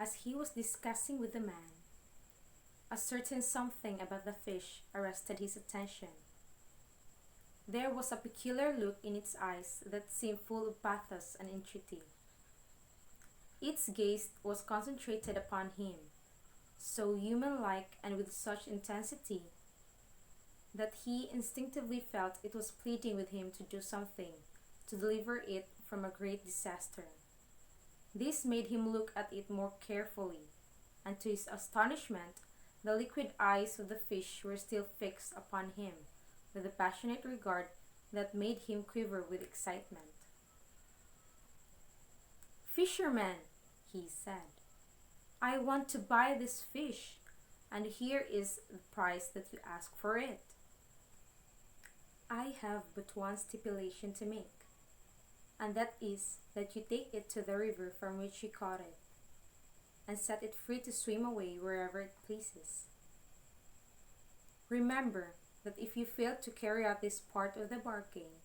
As he was discussing with the man, a certain something about the fish arrested his attention. There was a peculiar look in its eyes that seemed full of pathos and entreaty. Its gaze was concentrated upon him, so human-like and with such intensity that he instinctively felt it was pleading with him to do something to deliver it from a great disaster. This made him look at it more carefully, and to his astonishment, the liquid eyes of the fish were still fixed upon him with a passionate regard that made him quiver with excitement. "Fisherman," he said, "I want to buy this fish, and here is the price that you ask for it. I have but one stipulation to make, and that is that you take it to the river from which you caught it, and set it free to swim away wherever it pleases. Remember that if you fail to carry out this part of the bargain,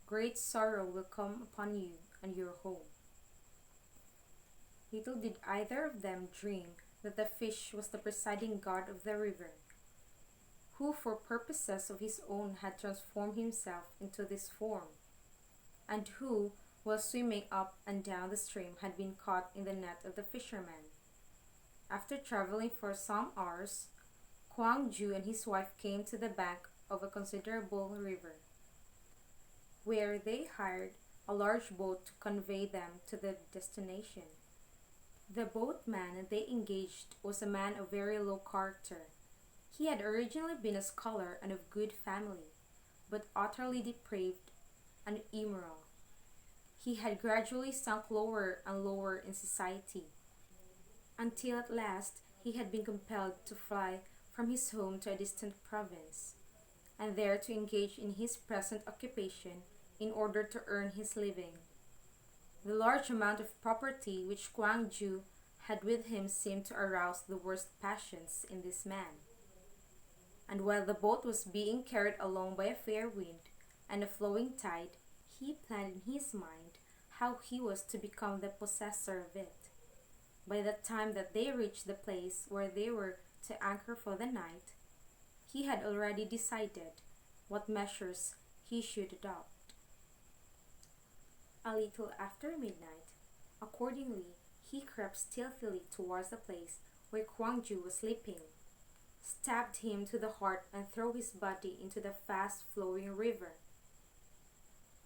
great sorrow will come upon you and your home." Little did either of them dream that the fish was the presiding god of the river, who for purposes of his own had transformed himself into this form, and who, while swimming up and down the stream, had been caught in the net of the fisherman. After traveling for some hours, Kwang-Jui and his wife came to the bank of a considerable river, where they hired a large boat to convey them to their destination. The boatman they engaged was a man of very low character. He had originally been a scholar and of good family, but utterly depraved and immoral. He had gradually sunk lower and lower in society, until at last he had been compelled to fly from his home to a distant province, and there to engage in his present occupation in order to earn his living. The large amount of property which Kwang-Jui had with him seemed to arouse the worst passions in this man. And while the boat was being carried along by a fair wind and a flowing tide, he planned in his mind how he was to become the possessor of it. By the time that they reached the place where they were to anchor for the night, he had already decided what measures he should adopt. A little after midnight, accordingly, he crept stealthily towards the place where Kwang-Jui was sleeping, stabbed him to the heart, and threw his body into the fast-flowing river.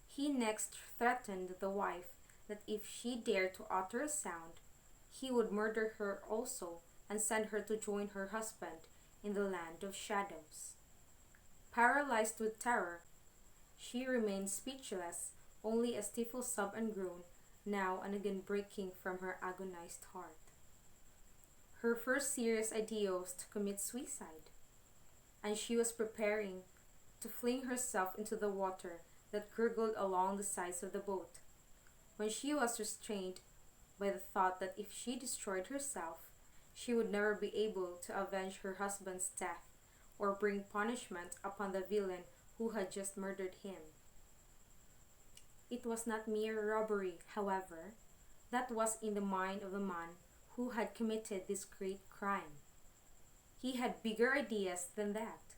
He next threatened the wife that if she dared to utter a sound, he would murder her also and send her to join her husband in the land of shadows. Paralyzed with terror, she remained speechless, only a stifled sob and groan now and again breaking from her agonized heart. Her first serious idea was to commit suicide, and she was preparing to fling herself into the water that gurgled along the sides of the boat, when she was restrained by the thought that if she destroyed herself, she would never be able to avenge her husband's death or bring punishment upon the villain who had just murdered him. It was not mere robbery, however, that was in the mind of the man who had committed this great crime. He had bigger ideas than that.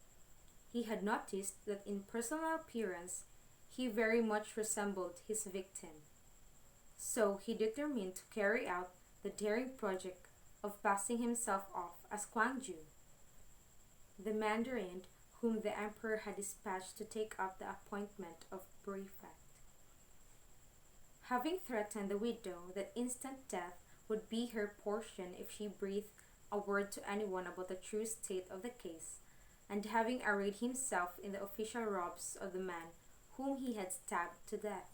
He had noticed that in personal appearance he very much resembled his victim. So he determined to carry out the daring project of passing himself off as Kwang-Jui, the mandarin whom the emperor had dispatched to take up the appointment of prefect. Having threatened the widow that instant death would be her portion if she breathed a word to anyone about the true state of the case, and having arrayed himself in the official robes of the man whom he had stabbed to death,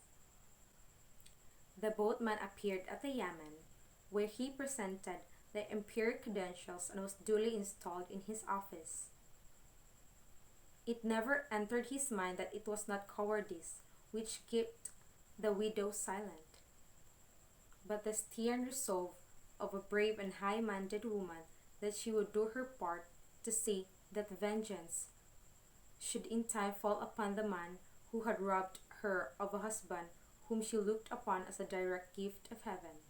the boatman appeared at the yamen, where he presented the imperial credentials and was duly installed in his office. It never entered his mind that it was not cowardice which kept the widow silent, but the stern resolve of a brave and high-minded woman that she would do her part to see that vengeance should in time fall upon the man who had robbed her of a husband whom she looked upon as a direct gift of heaven.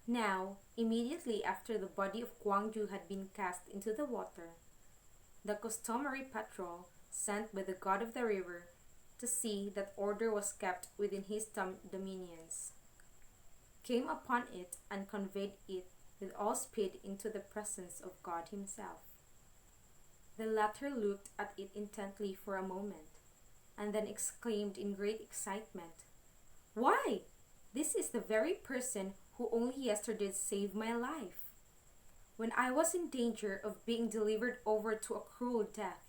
Now, immediately after the body of Kwang-Jui had been cast into the water, the customary patrol sent by the god of the river to see that order was kept within his dominions came upon it and conveyed it with all speed into the presence of God himself. The latter looked at it intently for a moment, and then exclaimed in great excitement, "Why, this is the very person who only yesterday saved my life, when I was in danger of being delivered over to a cruel death.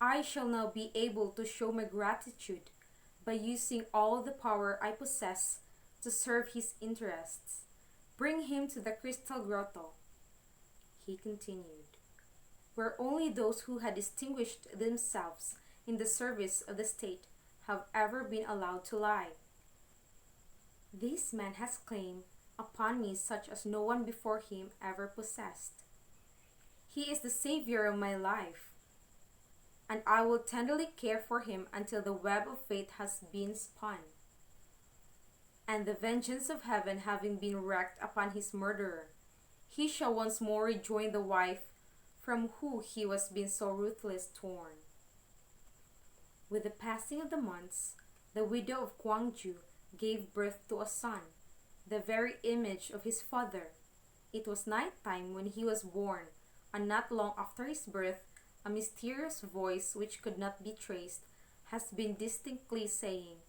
I shall now be able to show my gratitude by using all the power I possess to serve his interests. Bring him to the crystal grotto," he continued, "where only those who had distinguished themselves in the service of the state have ever been allowed to lie. This man has claim upon me such as no one before him ever possessed. He is the savior of my life, and I will tenderly care for him until the web of fate has been spun, and the vengeance of heaven having been wreaked upon his murderer, he shall once more rejoin the wife from whom he was been so ruthlessly torn." With the passing of the months, the widow of Kwang-Jui gave birth to a son, the very image of his father. It was night time when he was born, and not long after his birth, a mysterious voice which could not be traced has been distinctly saying,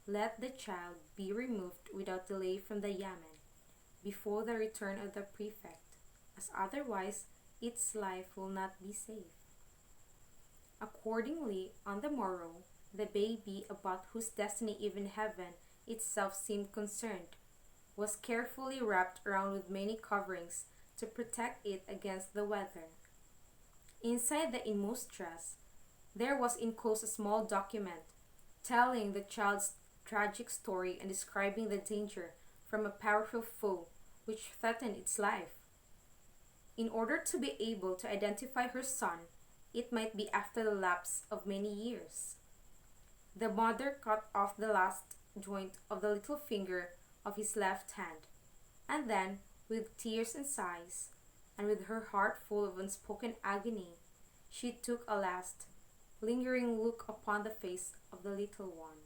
"Let the child be removed without delay from the yamen, before the return of the prefect, as otherwise its life will not be safe." Accordingly, on the morrow, the baby, about whose destiny even heaven itself seemed concerned, was carefully wrapped around with many coverings to protect it against the weather. Inside the inmost dress, there was enclosed a small document telling the child's tragic story and describing the danger from a powerful foe which threatened its life. In order to be able to identify her son, it might be after the lapse of many years. The mother cut off the last joint of the little finger of his left hand, and then, with tears and sighs, and with her heart full of unspoken agony, she took a last, lingering look upon the face of the little one.